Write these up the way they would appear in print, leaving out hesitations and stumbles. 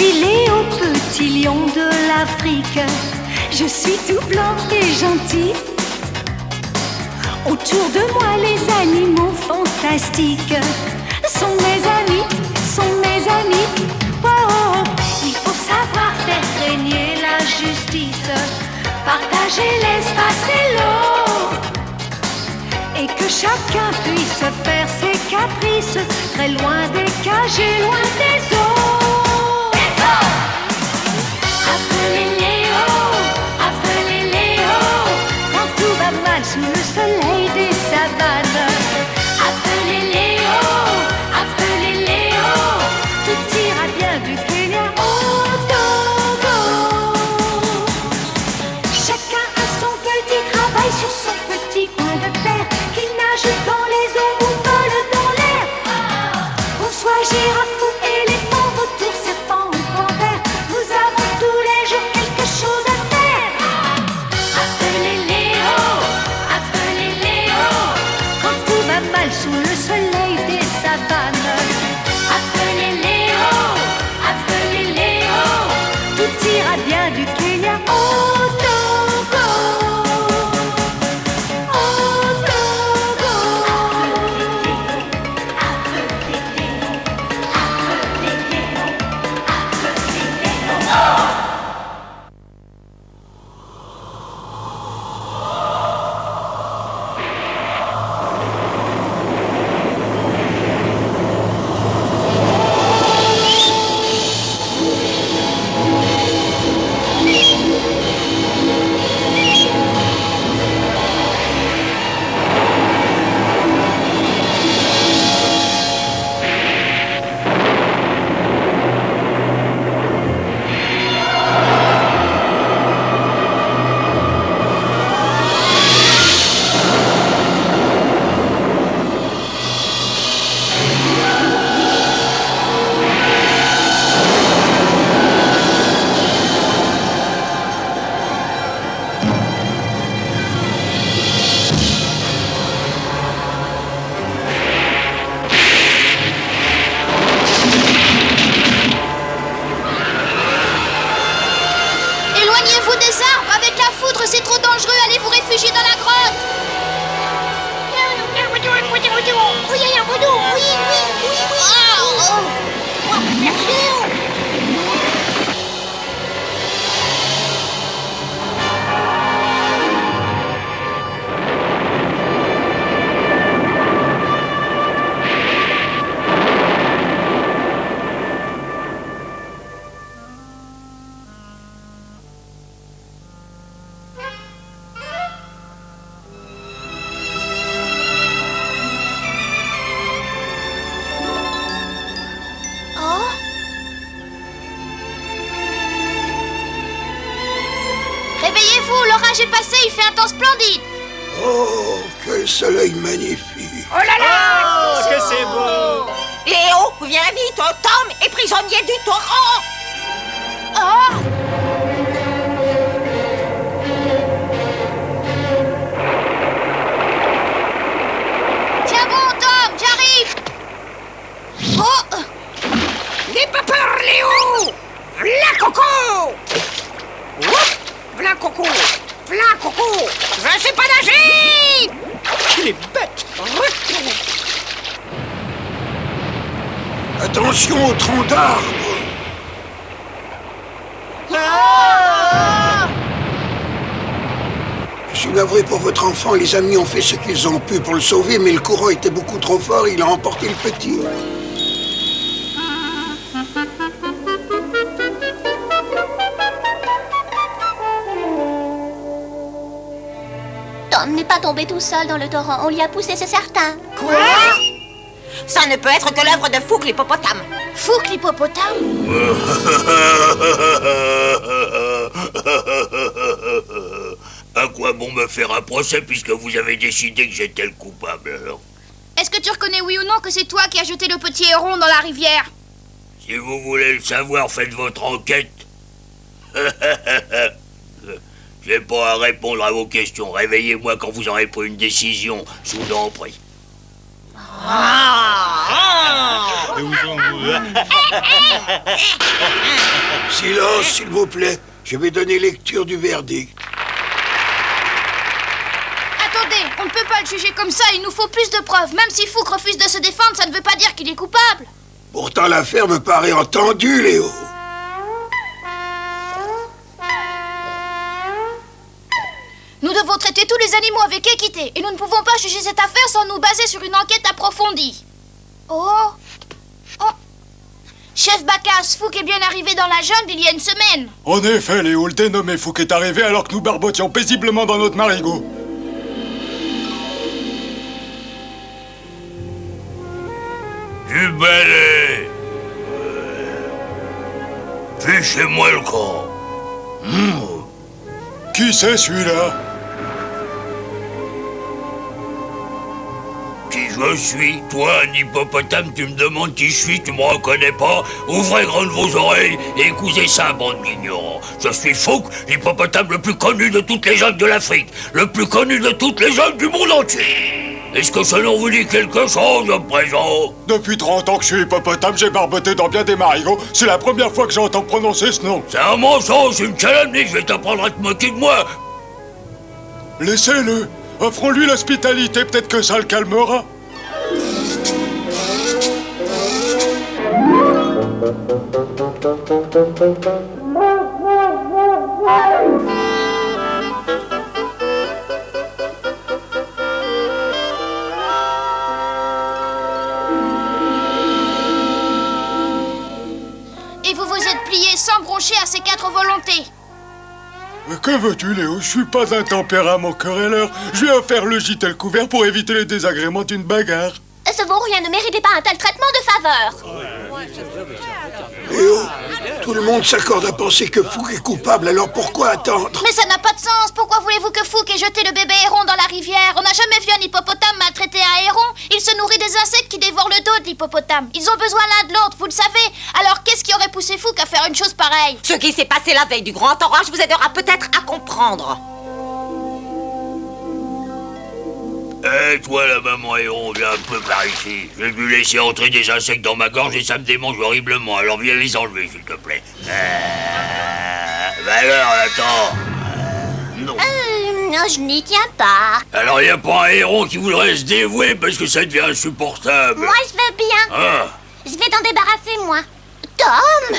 suis Léo, petit lion de l'Afrique. Je suis tout blanc et gentil. Autour de moi, les animaux fantastiques sont mes amis, sont mes amis. Oh, il faut savoir faire régner la justice, partager l'espace et l'eau, et que chacun puisse faire ses caprices, très loin des cages et loin des eaux. Appelez Léo, quand tout va mal sous le soleil des savanes. Appelez Léo, tout ira bien du Kenya au Togo. Chacun a son petit travail sur son petit coin de terre, qui nage dans les eaux ou vole dans l'air. Qu'on soit girafe ou éléphant, vautour, serpent ou panthère, nous avons tous les jours quelque chose à faire. Appelez Léo, quand tout va mal sous le soleil des savanes. Appelez Léo, tout ira bien du Kenya au Togo. Au Togo. Éloignez-vous des arbres, avec la foudre c'est trop dangereux, allez vous réfugier dans la grotte. Réveillez-vous, l'orage est passé, il fait un temps splendide. Oh, quel soleil magnifique! Oh là là! Oh, que c'est beau! Léo, viens vite, Tom est prisonnier du torrent! Oh! Tiens bon, Tom, j'arrive. Oh! N'aie pas peur, Léo! V'là Coco! Oups! V'là Coco! V'là Coco! Je sais pas nager! Qu'il est bête! Attention aux troncs d'arbres! Je suis navré pour votre enfant, les amis ont fait ce qu'ils ont pu pour le sauver, mais le courant était beaucoup trop fort, il a emporté le petit. Tom n'est pas tombé tout seul dans le torrent, on l'y a poussé, c'est certain. Quoi? Ça ne peut être que l'œuvre de Fouque l'hippopotame. Fouque l'hippopotame? À quoi bon me faire un procès puisque vous avez décidé que j'étais le coupable alors? Est-ce que tu reconnais oui ou non que c'est toi qui as jeté le petit héron dans la rivière? Si vous voulez le savoir, faites votre enquête. J'ai pas à répondre à vos questions. Réveillez-moi quand vous aurez pris une décision, sous l'emprise. Silence, s'il vous plaît. Je vais donner lecture du verdict. Attendez, on ne peut pas le juger comme ça, il nous faut plus de preuves. Même si Fouque refuse de se défendre, ça ne veut pas dire qu'il est coupable. Pourtant, l'affaire me paraît entendue, Léo. Nous devons traiter tous les animaux avec équité et nous ne pouvons pas juger cette affaire sans nous baser sur une enquête approfondie. Oh. Chef Bacchus, Fouque est bien arrivé dans la jungle il y a une semaine. En effet, Léo, le dénommé Fouque est arrivé alors que nous barbotions paisiblement dans notre marigot. Du balai. Fichez-moi le camp. Qui c'est celui-là? Qui je suis? Toi, un hippopotame, tu me demandes qui je suis, tu me reconnais pas? Ouvrez grandes vos oreilles et écoutez ça, bande d'ignorants. Je suis Fouque, l'hippopotame le plus connu de toutes les jungles de l'Afrique, le plus connu de toutes les jungles du monde entier. Est-ce que ce nom vous dit quelque chose à présent? Depuis 30 ans que je suis hippopotame, j'ai barboté dans bien des marigots. C'est la première fois que j'entends prononcer ce nom. C'est un mensonge, une calomnie, je vais t'apprendre à te moquer de moi. Laissez-le. Offrons-lui l'hospitalité, peut-être que ça le calmera. Et vous vous êtes plié sans broncher à ces 4 volontés. Que veux-tu, Léo? Je suis pas un tempérament querelleur. Je viens faire le gîte et le couvert pour éviter les désagréments d'une bagarre. Ce vaurien ne méritait pas un tel traitement de faveur. Léo, tout le monde s'accorde à penser que Fouque est coupable, alors pourquoi attendre? Mais ça n'a pas de sens. Pourquoi voulez-vous que Fouque ait jeté le bébé héron dans la rivière? On n'a jamais vu un hippopotame maltraiter un héron. Il se nourrit des insectes qui dévorent le dos de l'hippopotame. Ils ont besoin l'un de l'autre, vous le savez. Alors qu'est-ce qui aurait poussé Fouque à faire une chose pareille? Ce qui s'est passé la veille du grand orage vous aidera peut-être à comprendre. Eh, toi, la maman héron, viens un peu par ici. J'ai dû laisser entrer des insectes dans ma gorge et ça me démange horriblement. Alors viens les enlever, s'il te plaît. Bah alors, attends. Non. Non, je n'y tiens pas. Alors, y a pas un héron qui voudrait se dévouer parce que ça devient insupportable. Moi, je veux bien. Ah. Je vais t'en débarrasser, moi. Tom!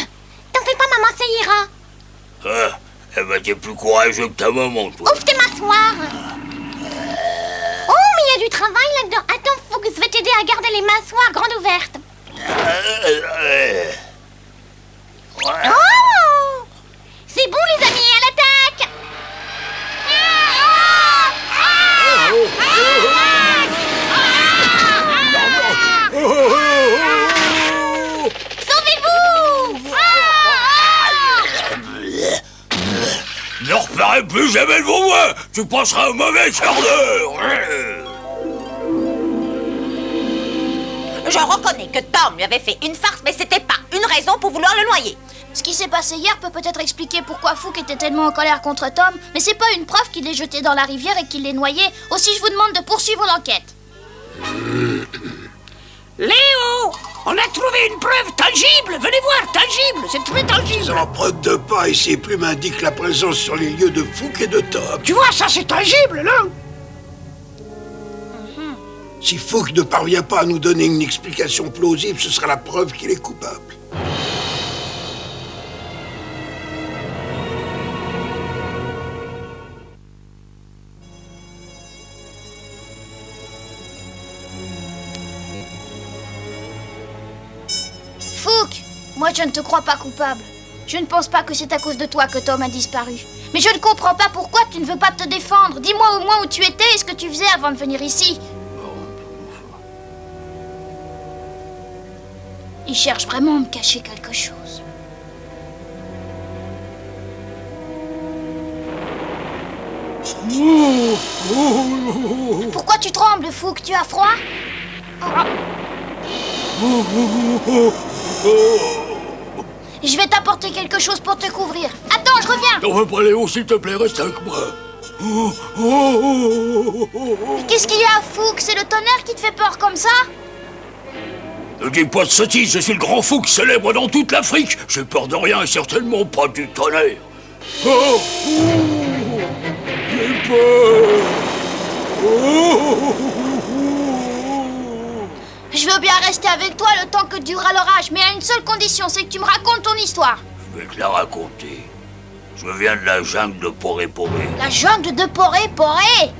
T'en fais pas, maman, ça ira. Ah. Eh ben, t'es plus courageux que ta maman, toi. Ouf, t'es m'asseoir. Oh, mais il y a du travail là-dedans. Attends, Fouque, je vais t'aider à garder les mâchoires grandes ouvertes. Oh! C'est bon, les amis, à l'attaque! Sauvez-vous! Ne repérez plus jamais devant moi. Tu passeras un mauvais quart d'heure. Je reconnais que Tom lui avait fait une farce, mais c'était pas une raison pour vouloir le noyer. Ce qui s'est passé hier peut peut-être expliquer pourquoi Fouque était tellement en colère contre Tom, mais c'est pas une preuve qu'il l'ait jeté dans la rivière et qu'il l'ait noyé. Aussi, je vous demande de poursuivre l'enquête. Léo, on a trouvé une preuve tangible. Venez voir, tangible, c'est très tangible. Les empreintes de pas et ses plumes indiquent la présence sur les lieux de Fouque et de Tom. Tu vois, ça c'est tangible, non? Si Fouque ne parvient pas à nous donner une explication plausible, ce sera la preuve qu'il est coupable. Fouque, moi je ne te crois pas coupable. Je ne pense pas que c'est à cause de toi que Tom a disparu. Mais je ne comprends pas pourquoi tu ne veux pas te défendre. Dis-moi au moins où tu étais et ce que tu faisais avant de venir ici. Il cherche vraiment à me cacher quelque chose. Pourquoi tu trembles, Fouque? Tu as froid? Je vais t'apporter quelque chose pour te couvrir. Attends, je reviens. T'en veux pas, Léo, s'il te plaît, reste avec moi. Mais qu'est-ce qu'il y a, Fouque? C'est le tonnerre qui te fait peur comme ça? Dis pas de sottises, je suis le grand Fouque célèbre dans toute l'Afrique. J'ai peur de rien et certainement pas du tonnerre. Oh, j'ai peur. Je veux bien rester avec toi le temps que durera l'orage, mais à une seule condition, c'est que tu me racontes ton histoire. Je vais te la raconter. Je viens de la jungle de Poré-Poré. La jungle de Poré-Poré?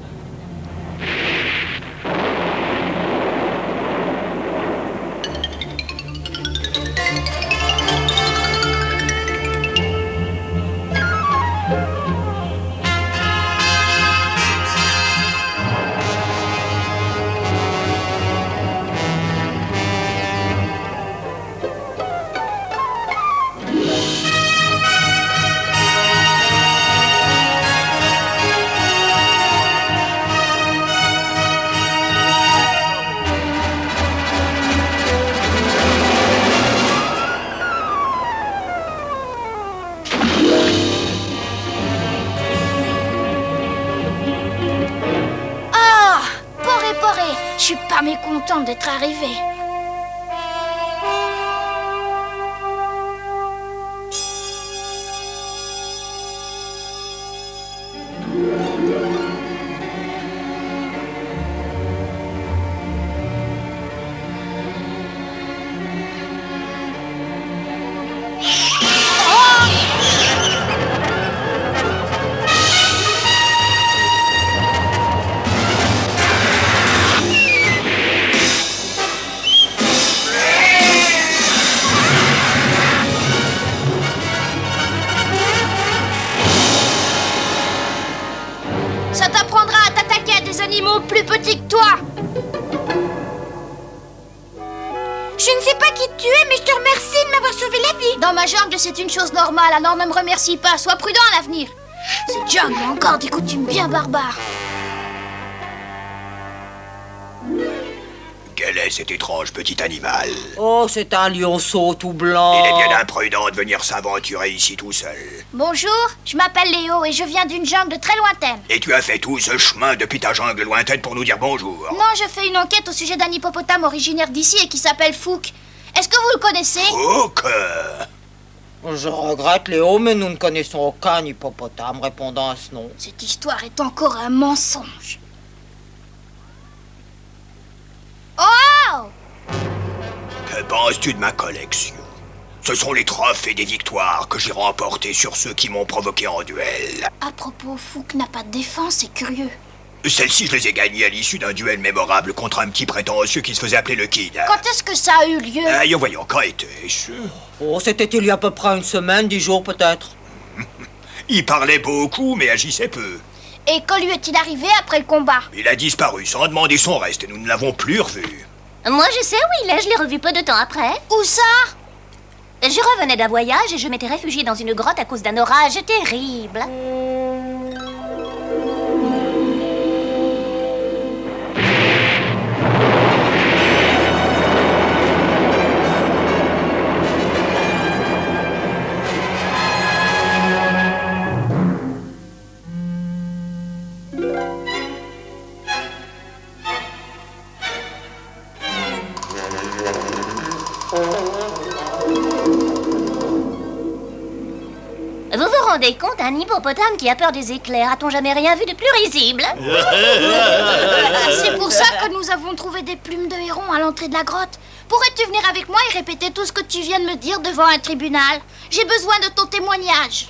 Je suis pas mécontente d'être arrivée. Ça t'apprendra à t'attaquer à des animaux plus petits que toi. Je ne sais pas qui tu es, mais je te remercie de m'avoir sauvé la vie. Dans ma jungle, c'est une chose normale, alors ne me remercie pas. Sois prudent à l'avenir. Cette jungle a encore des coutumes bien barbares. Quel est cet étrange petit animal? Oh, c'est un lionceau tout blanc. Il est bien imprudent de venir s'aventurer ici tout seul. Bonjour, je m'appelle Léo et je viens d'une jungle très lointaine. Et tu as fait tout ce chemin depuis ta jungle lointaine pour nous dire bonjour? Non, je fais une enquête au sujet d'un hippopotame originaire d'ici et qui s'appelle Fouque. Est-ce que vous le connaissez? Fouque? Je regrette, Léo, mais nous ne connaissons aucun hippopotame répondant à ce nom. Cette histoire est encore un mensonge. Oh! Que penses-tu de ma collection? Ce sont les trophées des victoires que j'ai remportés sur ceux qui m'ont provoqué en duel. À propos, Fouque n'a pas de défense, c'est curieux. Celles-ci, je les ai gagnées à l'issue d'un duel mémorable contre un petit prétentieux qui se faisait appeler le Kid. Quand est-ce que ça a eu lieu? Voyons, quand était-ce? Oh, c'était il y a à peu près une semaine, 10 jours peut-être. Il parlait beaucoup, mais agissait peu. Et que lui est-il arrivé après le combat? Il a disparu sans demander son reste et nous ne l'avons plus revu. Moi, je sais où il est. Je l'ai revu peu de temps après. Où ça? Je revenais d'un voyage et je m'étais réfugiée dans une grotte à cause d'un orage terrible. Vous vous rendez compte, un hippopotame qui a peur des éclairs, a-t-on jamais rien vu de plus risible? C'est pour ça que nous avons trouvé des plumes de héron à l'entrée de la grotte. Pourrais-tu venir avec moi et répéter tout ce que tu viens de me dire devant un tribunal? J'ai besoin de ton témoignage.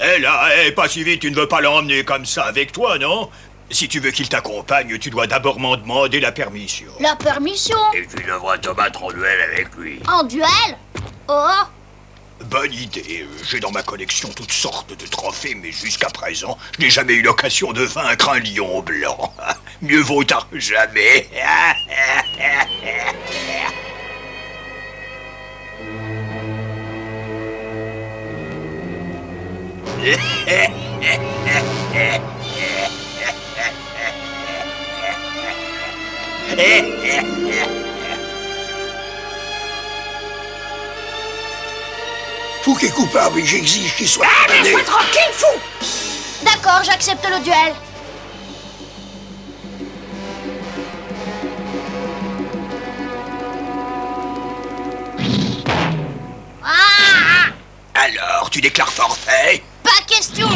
Pas si vite, tu ne veux pas l'emmener comme ça avec toi, non? Si tu veux qu'il t'accompagne, tu dois d'abord m'en demander la permission. La permission? Et tu devras te battre en duel avec lui. En duel? Oh! Bonne idée. J'ai dans ma collection toutes sortes de trophées, mais jusqu'à présent, je n'ai jamais eu l'occasion de vaincre un lion blanc. Mieux vaut tard que jamais. Fouque est coupable et j'exige qu'il soit condamné. Laisse-moi tranquille, fou! D'accord, j'accepte le duel. tu déclares forfait? Pas question.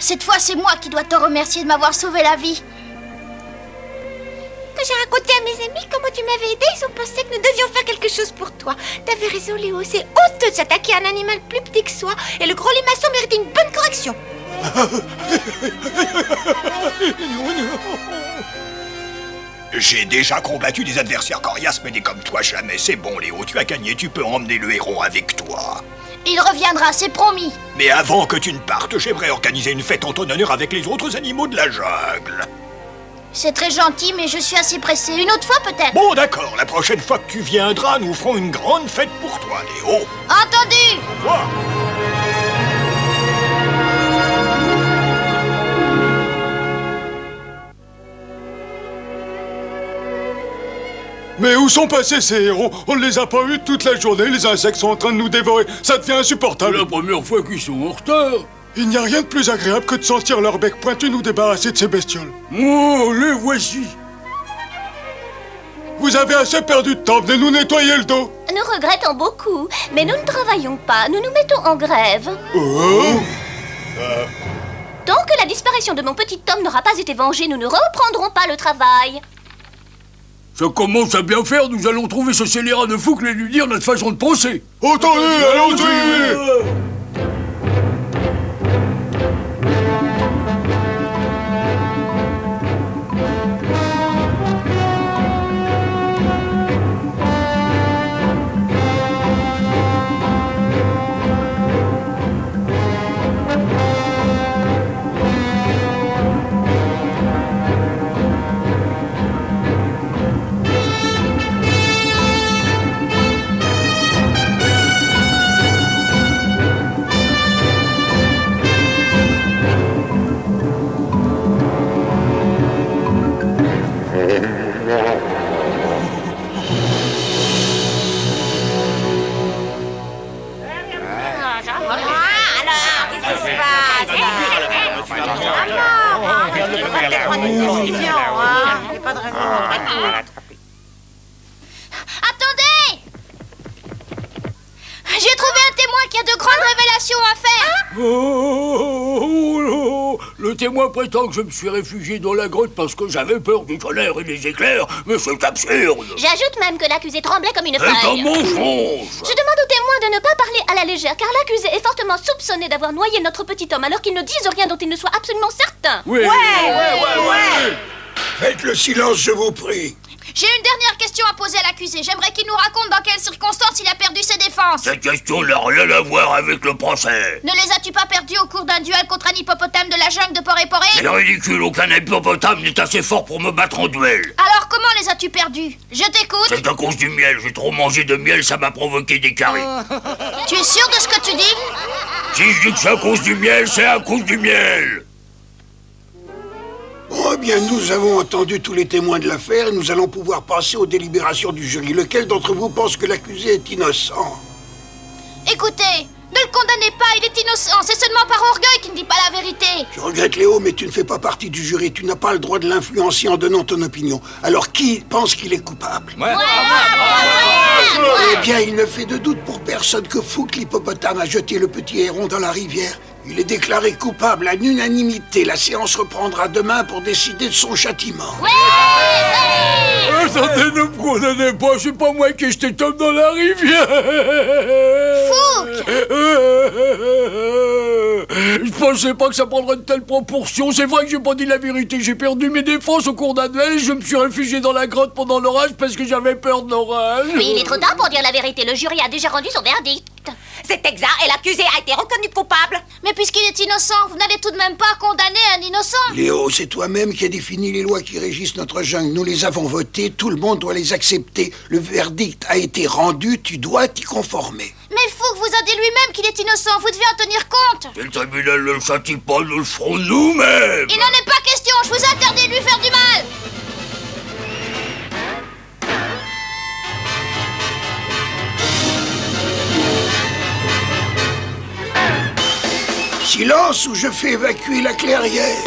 Cette fois, c'est moi qui dois te remercier de m'avoir sauvé la vie. Quand j'ai raconté à mes amis comment tu m'avais aidé, ils ont pensé que nous devions faire quelque chose pour toi. T'avais raison, Léo, c'est honteux de s'attaquer à un animal plus petit que soi. Et le gros limaçon méritait une bonne correction. J'ai déjà combattu des adversaires coriaces, mais des comme toi jamais. C'est bon, Léo, tu as gagné, tu peux emmener le héron avec toi. Il reviendra, c'est promis. Mais avant que tu ne partes, j'aimerais organiser une fête en ton honneur avec les autres animaux de la jungle. C'est très gentil, mais je suis assez pressée. Une autre fois, peut-être? Bon, d'accord, la prochaine fois que tu viendras, nous ferons une grande fête pour toi, Léo. Entendu. Au revoir. Mais où sont passés ces héros? On ne les a pas eus toute la journée, les insectes sont en train de nous dévorer. Ça devient insupportable. C'est la première fois qu'ils sont en retard. Il n'y a rien de plus agréable que de sentir leur bec pointu nous débarrasser de ces bestioles. Oh, les voici. Vous avez assez perdu de temps, venez nous nettoyer le dos. Nous regrettons beaucoup, mais nous ne travaillons pas, nous nous mettons en grève. Oh. Tant que la disparition de mon petit Tom n'aura pas été vengée, nous ne reprendrons pas le travail. Ça commence à bien faire, nous allons trouver ce scélérat de Foucle et lui dire notre façon de penser. Attendez, allons-y. Attendez! J'ai trouvé un témoin qui a de grandes révélations à faire. Oh, le témoin prétend que je me suis réfugié dans la grotte parce que j'avais peur du tonnerre et des éclairs, mais c'est absurde. J'ajoute même que l'accusé tremblait comme une C'est un feuille. mensonge. Je demande au témoin de ne pas parler à la légère, car l'accusé est fortement soupçonné d'avoir noyé notre petit homme alors qu'il ne dise rien dont il ne soit absolument certain. Oui. Ouais. Faites le silence, je vous prie. J'ai une dernière question à poser à l'accusé. J'aimerais qu'il nous raconte dans quelles circonstances il a perdu ses défenses. Cette question n'a rien à voir avec le procès. Ne les as-tu pas perdus au cours d'un duel contre un hippopotame de la jungle de Poré-Poré? C'est ridicule, aucun hippopotame n'est assez fort pour me battre en duel. Alors comment les as-tu perdus? Je t'écoute. C'est à cause du miel, j'ai trop mangé de miel, ça m'a provoqué des caries. Tu es sûr de ce que tu dis? Si je dis que c'est à cause du miel, c'est à cause du miel. Oh bien, nous avons entendu tous les témoins de l'affaire et nous allons pouvoir passer aux délibérations du jury. Lequel d'entre vous pense que l'accusé est innocent? Écoutez, ne le condamnez pas, il est innocent. C'est seulement par orgueil qu'il ne dit pas la vérité. Je regrette, Léo, mais tu ne fais pas partie du jury. Tu n'as pas le droit de l'influencer en donnant ton opinion. Alors qui pense qu'il est coupable? Eh bien, il ne fait de doute pour personne que Fouque l'hippopotame a jeté le petit héron dans la rivière. Il est déclaré coupable à l'unanimité. La séance reprendra demain pour décider de son châtiment. Ouais. Attendez, ne me condamnez pas, c'est pas moi qui ai jeté Tom dans la rivière. Fouque! Je pensais pas que ça prendrait de telles proportions. C'est vrai que j'ai pas dit la vérité. J'ai perdu mes défenses au cours d'annuel et je me suis réfugié dans la grotte pendant l'orage parce que j'avais peur de l'orage. Oui, il est trop tard pour dire la vérité. Le jury a déjà rendu son verdict. C'est exact et l'accusé a été reconnu coupable. Mais puisqu'il est innocent, vous n'allez tout de même pas condamner un innocent. Léo, c'est toi-même qui as défini les lois qui régissent notre jungle. Nous les avons votées, tout le monde doit les accepter. Le verdict a été rendu, tu dois t'y conformer. Mais Fouque vous a dit lui-même qu'il est innocent, vous devez en tenir compte. Si le tribunal ne le châtie pas, nous le ferons nous-mêmes. Il n'en est pas question, je vous interdis de lui faire du mal. Silence ou je fais évacuer la clairière.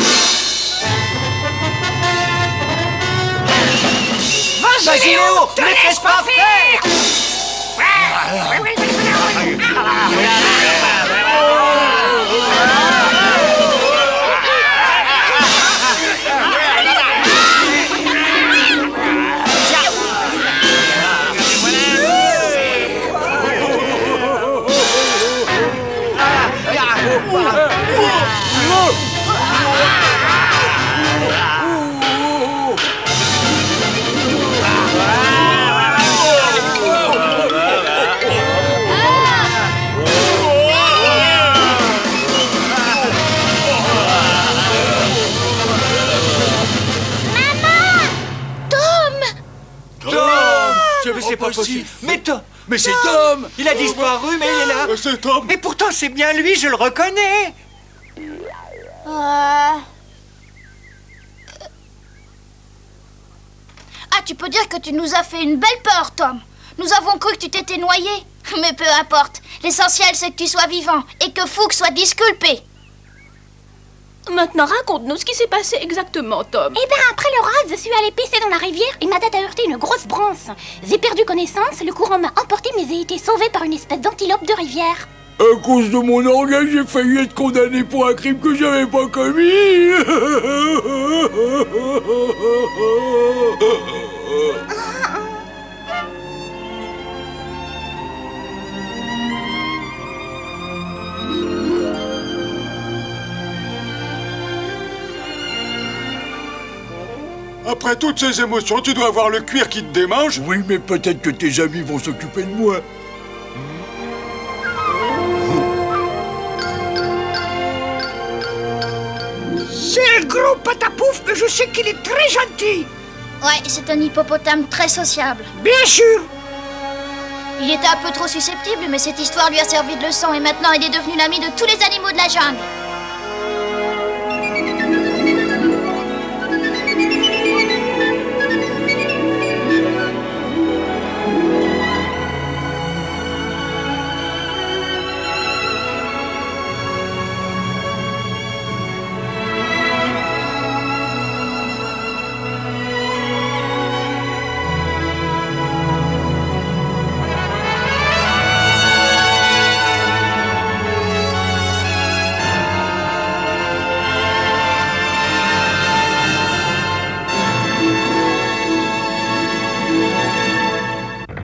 Vas-y, Léo, ne laisse pas faire. C'est pas possible. Mais c'est Tom. Il a disparu, mais il est là. C'est Tom. Et pourtant, c'est bien lui, je le reconnais. Ah, tu peux dire que tu nous as fait une belle peur, Tom. Nous avons cru que tu t'étais noyé. Mais peu importe. L'essentiel, c'est que tu sois vivant et que Fouque soit disculpé. Maintenant, raconte-nous ce qui s'est passé exactement, Tom. Eh bien, après l'orage, je suis allée pisser dans la rivière et ma tête a heurté une grosse branche. J'ai perdu connaissance, le courant m'a emporté, mais j'ai été sauvée par une espèce d'antilope de rivière. À cause de mon orgueil, j'ai failli être condamné pour un crime que j'avais pas commis. Après toutes ces émotions, tu dois avoir le cuir qui te démange. Oui, mais peut-être que tes amis vont s'occuper de moi. C'est le gros patapouf, mais je sais qu'il est très gentil. Ouais, c'est un hippopotame très sociable. Bien sûr. Il était un peu trop susceptible, mais cette histoire lui a servi de leçon et maintenant il est devenu l'ami de tous les animaux de la jungle.